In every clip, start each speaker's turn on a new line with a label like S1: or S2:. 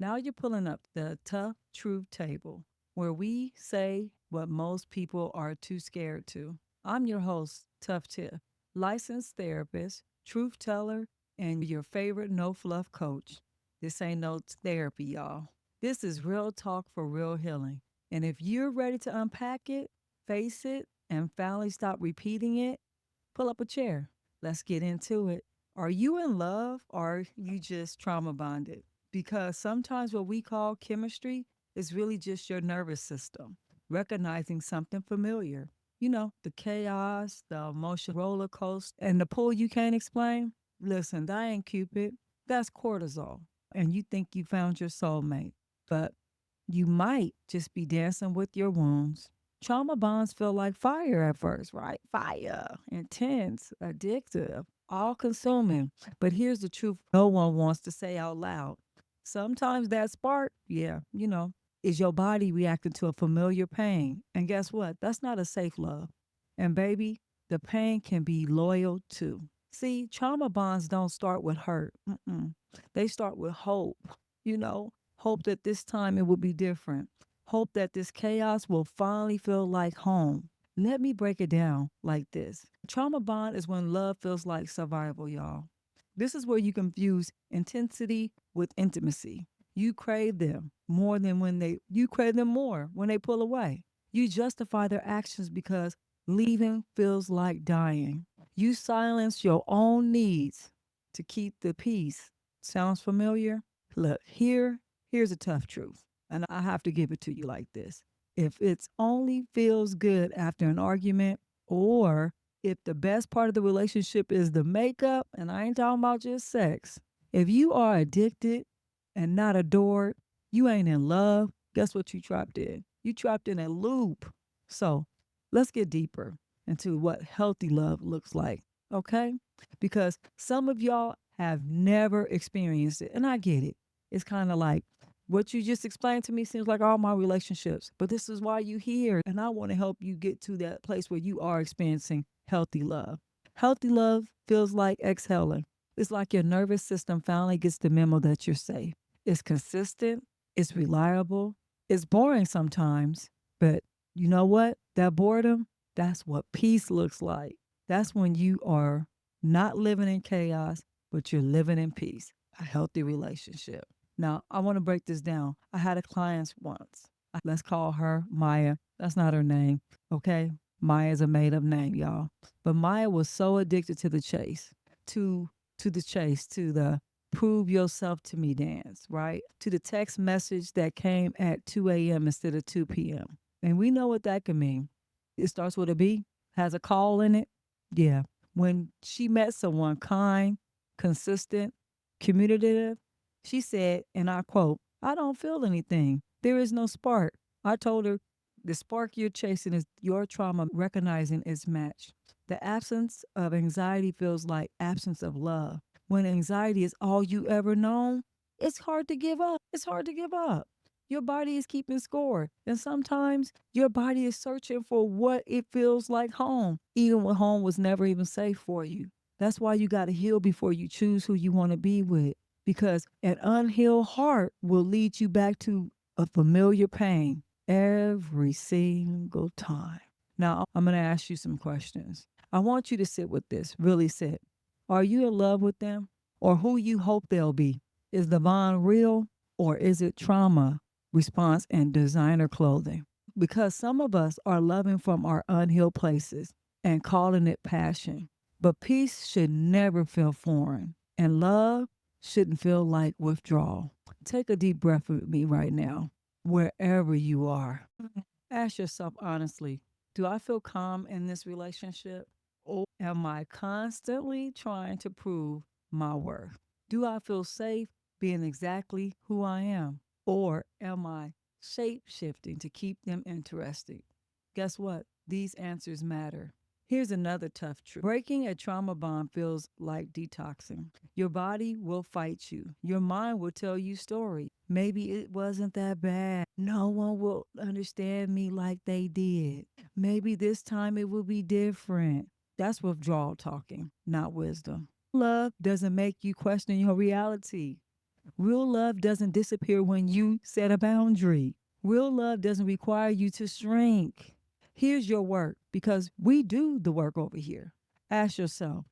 S1: Now you're pulling up the tough truth table where we say what most people are too scared to. I'm your host, Tuff Tiff, licensed therapist, truth teller, and your favorite no fluff coach. This ain't no therapy, y'all. This is real talk for real healing. And if you're ready to unpack it, face it, and finally stop repeating it, pull up a chair. Let's get into it. Are you in love or are you just trauma bonded? Because sometimes what we call chemistry is really just your nervous system recognizing something familiar. You know, the chaos, the emotional roller coaster, and the pull you can't explain. Listen, that ain't Cupid. That's cortisol. And you think you found your soulmate. But you might just be dancing with your wounds. Trauma bonds feel like fire at first, right? Fire, intense, addictive, all consuming. But here's the truth no one wants to say out loud. Sometimes that spark, yeah, is your body reacting to a familiar pain. And guess what? That's not a safe love. And baby, the pain can be loyal too. See, trauma bonds don't start with hurt. They start with hope. You know, hope that this time it will be different. Hope that this chaos will finally feel like home. Let me break it down like this. Trauma bond is when love feels like survival, y'all. This is where you confuse intensity with intimacy. You crave them more than when you crave them more when they pull away. You justify their actions because leaving feels like dying. You silence your own needs to keep the peace. Sounds familiar? Look, here's a tough truth, and I have to give it to you like this. If it's only feels good after an argument, or if the best part of the relationship is the makeup, and I ain't talking about just sex, if you are addicted and not adored, you ain't in love, guess what you trapped in? You trapped in a loop. So let's get deeper into what healthy love looks like, okay? Because some of y'all have never experienced it, and I get it. It's kind of like what you just explained to me seems like all my relationships, but this is why you here, and I want to help you get to that place where you are experiencing healthy love. Healthy love feels like exhaling. It's like your nervous system finally gets the memo that you're safe. It's consistent, it's reliable, it's boring sometimes, but you know what? That boredom, that's what peace looks like. That's when you are not living in chaos, but you're living in peace, a healthy relationship. Now, I want to break this down. I had a client once. Let's call her Maya. That's not her name, okay? Maya is a made up name, y'all. But Maya was so addicted to the chase, to the chase, to the prove yourself to me dance, right? To the text message that came at 2 a.m. instead of 2 p.m. And we know what that can mean. It starts with a B, has a call in it. Yeah. When she met someone kind, consistent, communicative, she said, and I quote, I don't feel anything. There is no spark. I told her, the spark you're chasing is your trauma recognizing its match. The absence of anxiety feels like absence of love. When anxiety is all you ever known, it's hard to give up. It's hard to give up. Your body is keeping score. And sometimes your body is searching for what it feels like home, even when home was never even safe for you. That's why you got to heal before you choose who you want to be with. Because an unhealed heart will lead you back to a familiar pain every single time. Now, I'm going to ask you some questions. I want you to sit with this, really sit. Are you in love with them or who you hope they'll be? Is the bond real or is it trauma, response, and designer clothing? Because some of us are loving from our unhealed places and calling it passion. But peace should never feel foreign, and love shouldn't feel like withdrawal. Take a deep breath with me right now, wherever you are. Ask yourself honestly, do I feel calm in this relationship? Or am I constantly trying to prove my worth? Do I feel safe being exactly who I am? Or am I shape shifting to keep them interested? Guess what? These answers matter. Here's another tough truth. Breaking a trauma bond feels like detoxing. Your body will fight you. Your mind will tell you stories. Maybe it wasn't that bad. No one will understand me like they did. Maybe this time it will be different. That's withdrawal talking, not wisdom. Love doesn't make you question your reality. Real love doesn't disappear when you set a boundary. Real love doesn't require you to shrink. Here's your work because we do the work over here. Ask yourself,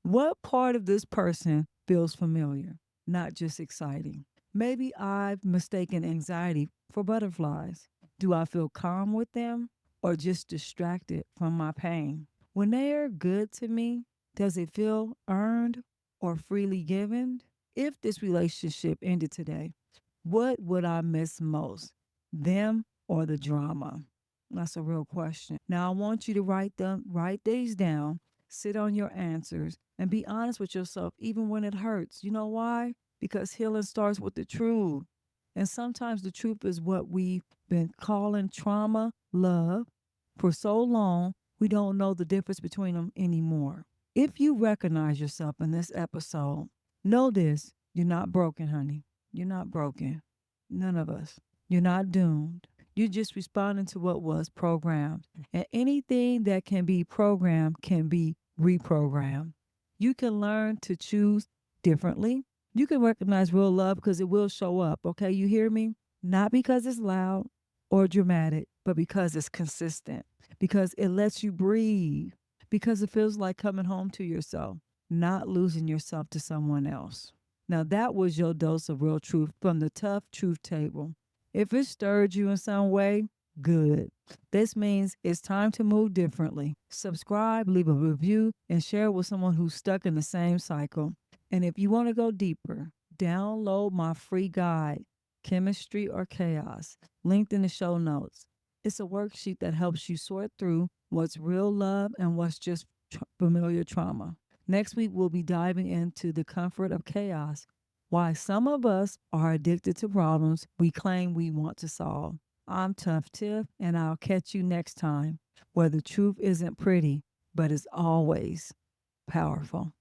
S1: what part of this person feels familiar, not just exciting? Maybe I've mistaken anxiety for butterflies. Do I feel calm with them or just distracted from my pain? When they are good to me, does it feel earned or freely given? If this relationship ended today, what would I miss most? Them or the drama? That's a real question. Now I want you to write these down, sit on your answers, and be honest with yourself, even when it hurts. You know why? Because healing starts with the truth. And sometimes the truth is what we've been calling trauma, love. For so long, we don't know the difference between them anymore. If you recognize yourself in this episode, know this: you're not broken, honey. You're not broken. None of us. You're not doomed. You're just responding to what was programmed. And anything that can be programmed can be reprogrammed. You can learn to choose differently. You can recognize real love because it will show up. Okay, you hear me? Not because it's loud or dramatic, but because it's consistent, because it lets you breathe, because it feels like coming home to yourself, not losing yourself to someone else. Now, that was your dose of real truth from the Tough Truth Table. If it stirred you in some way, good. This means it's time to move differently. Subscribe, leave a review, and share it with someone who's stuck in the same cycle. And if you want to go deeper, download my free guide, Chemistry or Chaos, linked in the show notes. It's a worksheet that helps you sort through what's real love and what's just familiar trauma. Next week, we'll be diving into the comfort of chaos, why some of us are addicted to problems we claim we want to solve. I'm Tuff Tiff, and I'll catch you next time, where the truth isn't pretty, but is always powerful.